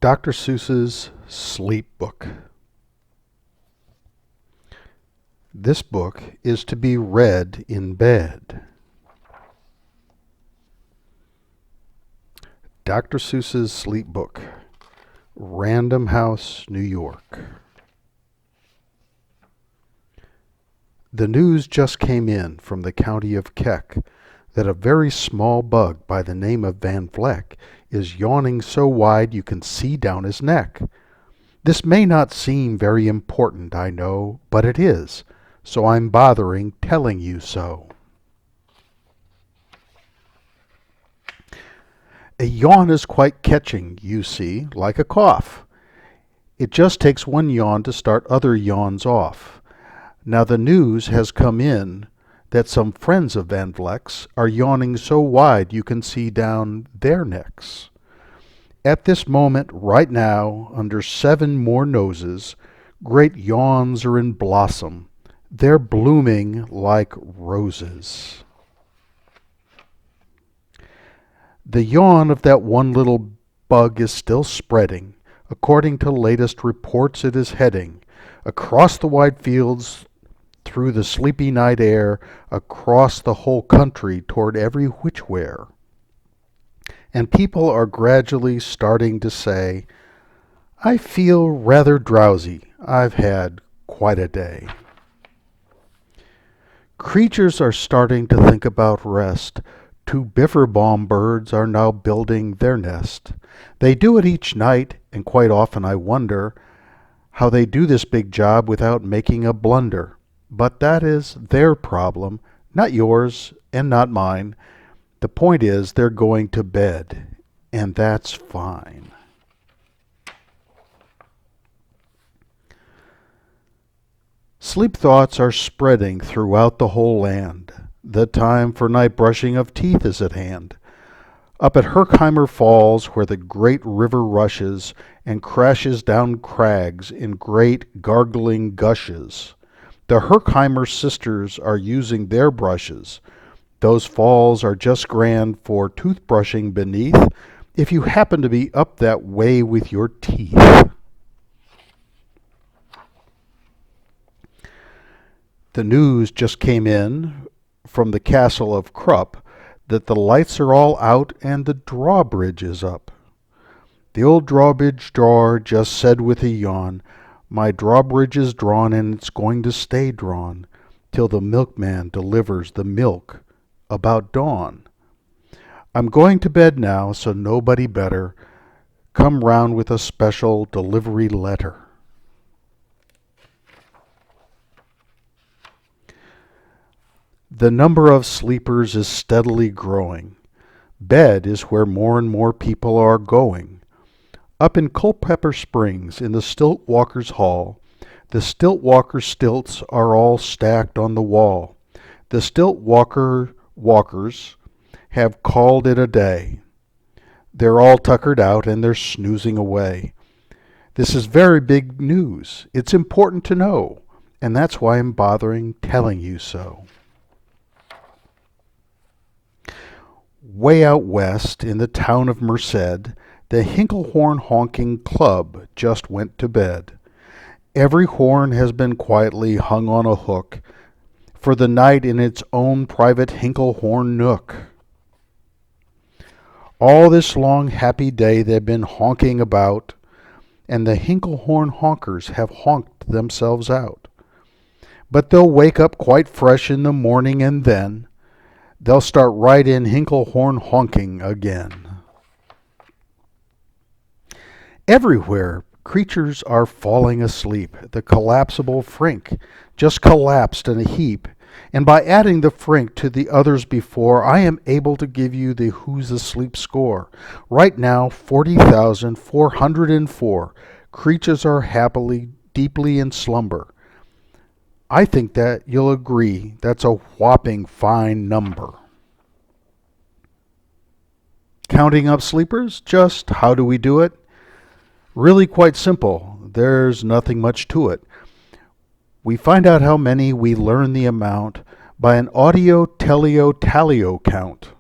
Dr. Seuss's Sleep Book. This book is to be read in bed. Dr. Seuss's Sleep Book, Random House, New York. The news just came in from the county of Keck that a very small bug by the name of Van Vleck is yawning so wide you can see down his neck. This may not seem very important, I know, but it is, so I'm bothering telling you so. A yawn is quite catching, you see, like a cough. It just takes one yawn to start other yawns off. Now the news has come in that some friends of Van Vleck's are yawning so wide you can see down their necks. At this moment, right now, under 7 more noses, great yawns are in blossom. They're blooming like roses. The yawn of that one little bug is still spreading. According to latest reports, it is heading across the wide fields, through the sleepy night air, across the whole country toward every whichwhere. And people are gradually starting to say, I feel rather drowsy. I've had quite a day. Creatures are starting to think about rest. 2 bifferbaum birds are now building their nest. They do it each night, and quite often I wonder how they do this big job without making a blunder. But that is their problem, not yours and not mine. The point is they're going to bed, and that's fine. Sleep thoughts are spreading throughout the whole land. The time for night brushing of teeth is at hand. Up at Herkheimer Falls, where the great river rushes and crashes down crags in great gargling gushes, the Herkheimer sisters are using their brushes. Those falls are just grand for toothbrushing beneath, if you happen to be up that way with your teeth. The news just came in from the castle of Krupp that the lights are all out and the drawbridge is up. The old drawbridge drawer just said with a yawn, my drawbridge is drawn and it's going to stay drawn till the milkman delivers the milk about dawn. I'm going to bed now, so nobody better come round with a special delivery letter. The number of sleepers is steadily growing. Bed is where more and more people are going. Up in Culpeper Springs, in the Stilt Walkers' Hall, the Stilt Walker stilts are all stacked on the wall. The Stilt Walkers have called it a day. They're all tuckered out and they're snoozing away. This is very big news. It's important to know, and that's why I'm bothering telling you so. Way out west, in the town of Merced, the Hinklehorn Honking Club just went to bed. Every horn has been quietly hung on a hook for the night in its own private Hinklehorn nook. All this long happy day they've been honking about, and the Hinklehorn honkers have honked themselves out. But they'll wake up quite fresh in the morning, and then they'll start right in Hinklehorn honking again. Everywhere, creatures are falling asleep. The collapsible frink just collapsed in a heap, and by adding the frink to the others before, I am able to give you the Who's Asleep score. Right now, 40,404 creatures are happily, deeply in slumber. I think that you'll agree that's a whopping fine number. Counting up sleepers, just how do we do it? Really quite simple. There's nothing much to it. We find out how many, we learn the amount by an audio-teleo-tallio count.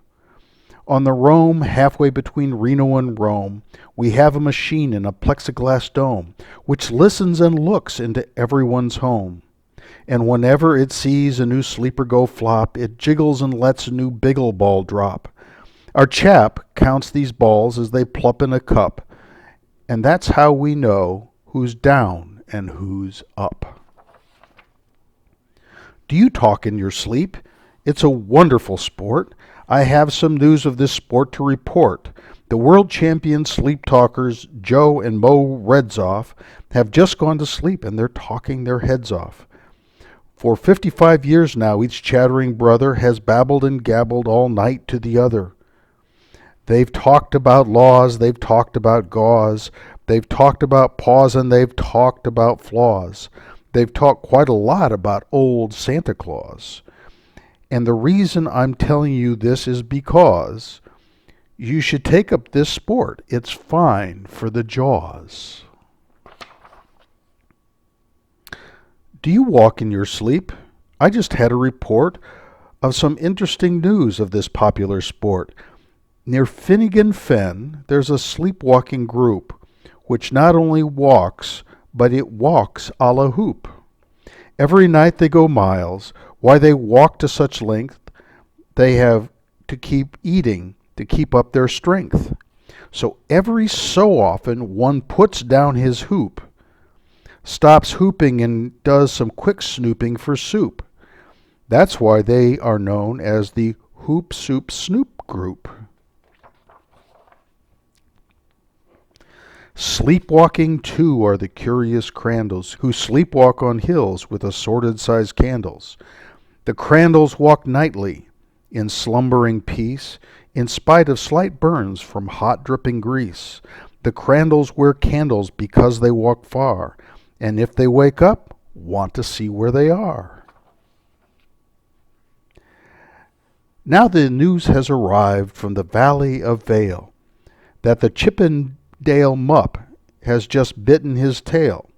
On the Rome, halfway between Reno and Rome, we have a machine in a plexiglass dome, which listens and looks into everyone's home. And whenever it sees a new sleeper go flop, it jiggles and lets a new biggle ball drop. Our chap counts these balls as they plop in a cup, and that's how we know who's down and who's up. Do you talk in your sleep? It's a wonderful sport. I have some news of this sport to report. The world champion sleep talkers Joe and Mo Redzoff have just gone to sleep and they're talking their heads off. For 55 years now, each chattering brother has babbled and gabbled all night to the other. They've talked about laws, they've talked about gauze, they've talked about paws, and they've talked about flaws. They've talked quite a lot about old Santa Claus. And the reason I'm telling you this is because you should take up this sport. It's fine for the jaws. Do you walk in your sleep? I just had a report of some interesting news of this popular sport. Near Finnegan Fen, there's a sleepwalking group which not only walks, but it walks a la hoop. Every night they go miles. Why they walk to such length? They have to keep eating to keep up their strength. So every so often one puts down his hoop, stops hooping and does some quick snooping for soup. That's why they are known as the Hoop Soup Snoop Group. Sleepwalking too are the curious crandles who sleepwalk on hills with assorted sized candles. The crandles walk nightly in slumbering peace in spite of slight burns from hot dripping grease. The crandles wear candles because they walk far, and if they wake up, want to see where they are. Now the news has arrived from the Valley of Vale that the Chippendale Mupp has just bitten his tail,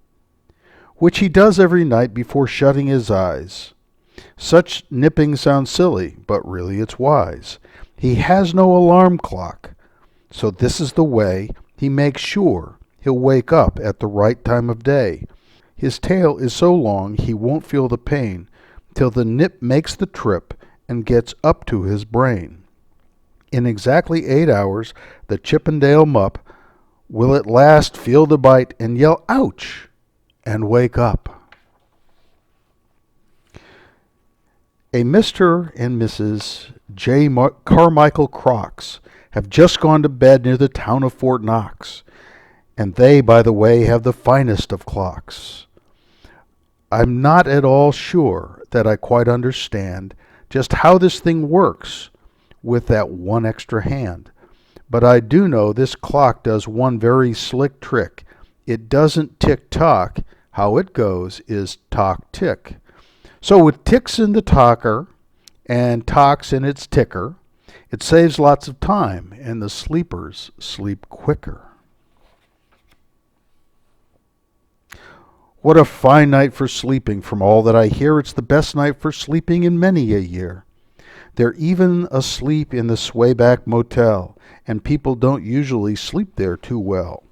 which he does every night before shutting his eyes. Such nipping sounds silly, but really it's wise. He has no alarm clock, so this is the way he makes sure he'll wake up at the right time of day. His tail is so long he won't feel the pain till the nip makes the trip and gets up to his brain. In exactly 8 hours, the Chippendale Mupp will at last feel the bite and yell, "Ouch!" and wake up. A Mr. and Mrs. J. Carmichael Crocs have just gone to bed near the town of Fort Knox, and they, by the way, have the finest of clocks. I'm not at all sure that I quite understand just how this thing works with that one extra hand. But I do know this clock does one very slick trick. It doesn't tick-tock. How it goes is tock-tick. So with ticks in the talker and tocks in its ticker, it saves lots of time and the sleepers sleep quicker. What a fine night for sleeping. From all that I hear, it's the best night for sleeping in many a year. They're even asleep in the Swayback Motel, and people don't usually sleep there too well.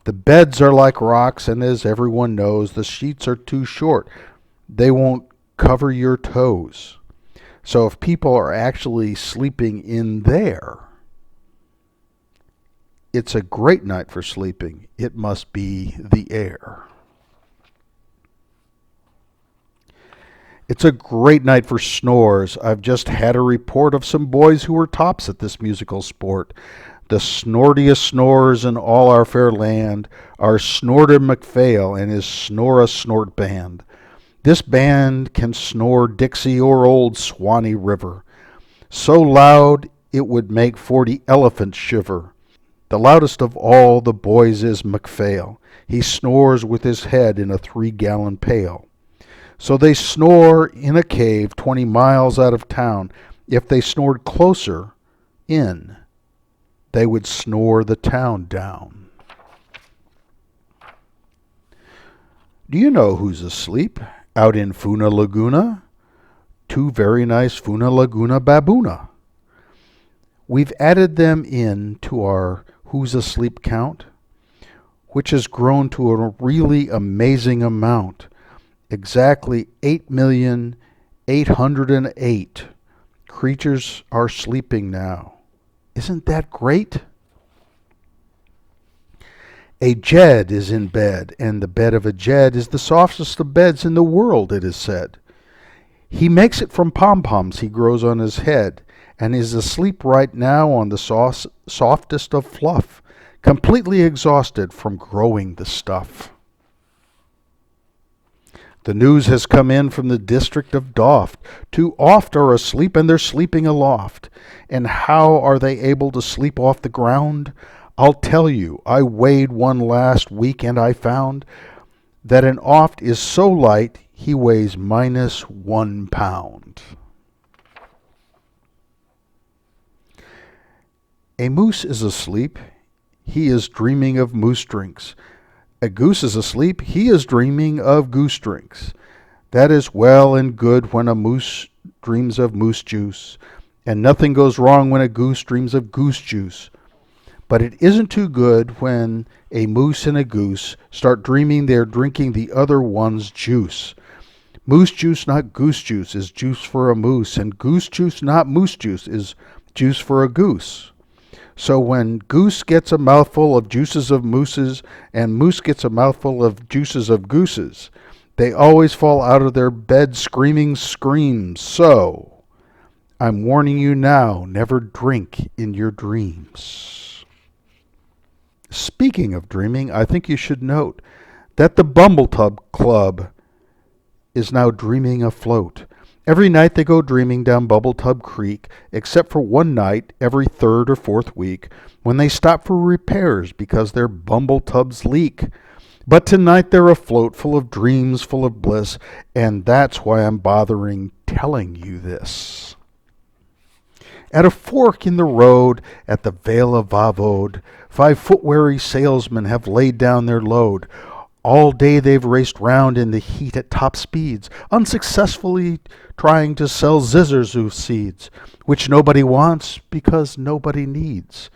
The beds are like rocks, and as everyone knows, the sheets are too short. They won't cover your toes. So if people are actually sleeping in there, it's a great night for sleeping. It must be the air. It's a great night for snores. I've just had a report of some boys who were tops at this musical sport. The snortiest snorers in all our fair land are Snorter McPhail and his Snore-a-Snort Band. This band can snore Dixie or old Swanee River, so loud it would make 40 elephants shiver. The loudest of all the boys is McPhail. He snores with his head in a 3-gallon pail. So they snore in a cave 20 miles out of town. If they snored closer in, they would snore the town down. Do you know who's asleep out in Funa Laguna? 2 very nice Funa Laguna baboona. We've added them in to our Who's Asleep count, which has grown to a really amazing amount. Exactly 8,808 creatures are sleeping now. Isn't that great? A Jed is in bed, and the bed of a Jed is the softest of beds in the world, it is said. He makes it from pom-poms he grows on his head, and is asleep right now on the softest of fluff, completely exhausted from growing the stuff. The news has come in from the district of Doft. Too oft are asleep, and they're sleeping aloft. And how are they able to sleep off the ground? I'll tell you, I weighed one last week, and I found that an oft is so light he weighs minus 1 pound. A moose is asleep. He is dreaming of moose drinks. A goose is asleep. He is dreaming of goose drinks. That is well and good when a moose dreams of moose juice, and nothing goes wrong when a goose dreams of goose juice. But it isn't too good when a moose and a goose start dreaming they're drinking the other one's juice. Moose juice, not goose juice, is juice for a moose, and goose juice, not moose juice, is juice for a goose. So when goose gets a mouthful of juices of mooses, and moose gets a mouthful of juices of gooses, they always fall out of their bed screaming screams. So I'm warning you now, never drink in your dreams. Speaking of dreaming, I think you should note that the Bumbletub Club is now dreaming afloat. Every night they go dreaming down Bumbletub Creek, except for one night every third or fourth week when they stop for repairs because their Bumbletubs leak. But tonight they're afloat, full of dreams, full of bliss, and that's why I'm bothering telling you this. At a fork in the road at the Vale of Vavode, 5 foot-weary salesmen have laid down their load. All day they've raced round in the heat at top speeds, unsuccessfully trying to sell zizzerzu seeds, which nobody wants because nobody needs.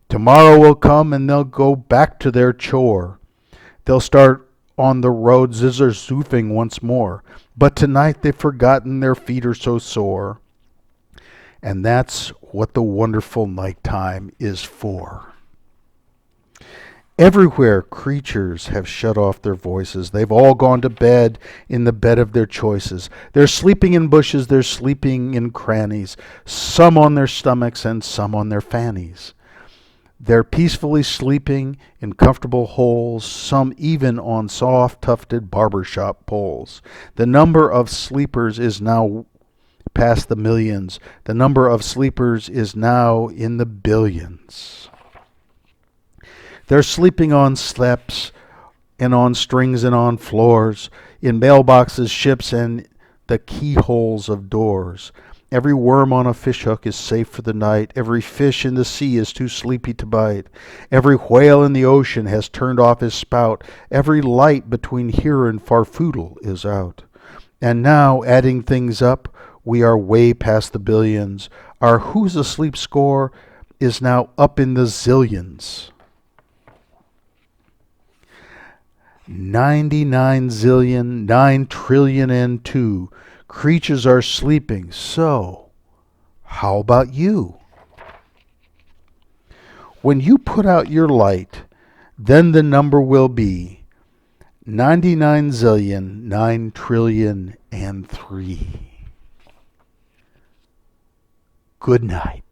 Tomorrow will come and they'll go back to their chore. They'll start on the road zizzer-zoofing once more, but tonight they've forgotten their feet are so sore. And that's what the wonderful nighttime is for. Everywhere creatures have shut off their voices. They've all gone to bed in the bed of their choices. They're sleeping in bushes, they're sleeping in crannies, some on their stomachs and some on their fannies. They're peacefully sleeping in comfortable holes, some even on soft tufted barbershop poles. The number of sleepers is now past the millions. The number of sleepers is now in the billions. They're sleeping on steps and on strings and on floors, in mailboxes, ships, and the keyholes of doors. Every worm on a fishhook is safe for the night. Every fish in the sea is too sleepy to bite. Every whale in the ocean has turned off his spout. Every light between here and Farfoodle is out. And now, adding things up, we are way past the billions. Our Who's Asleep score is now up in the zillions. 99 zillion, 9 trillion and 2 creatures are sleeping. So, how about you? When you put out your light, then the number will be 99 zillion, 9 trillion and 3. Good night.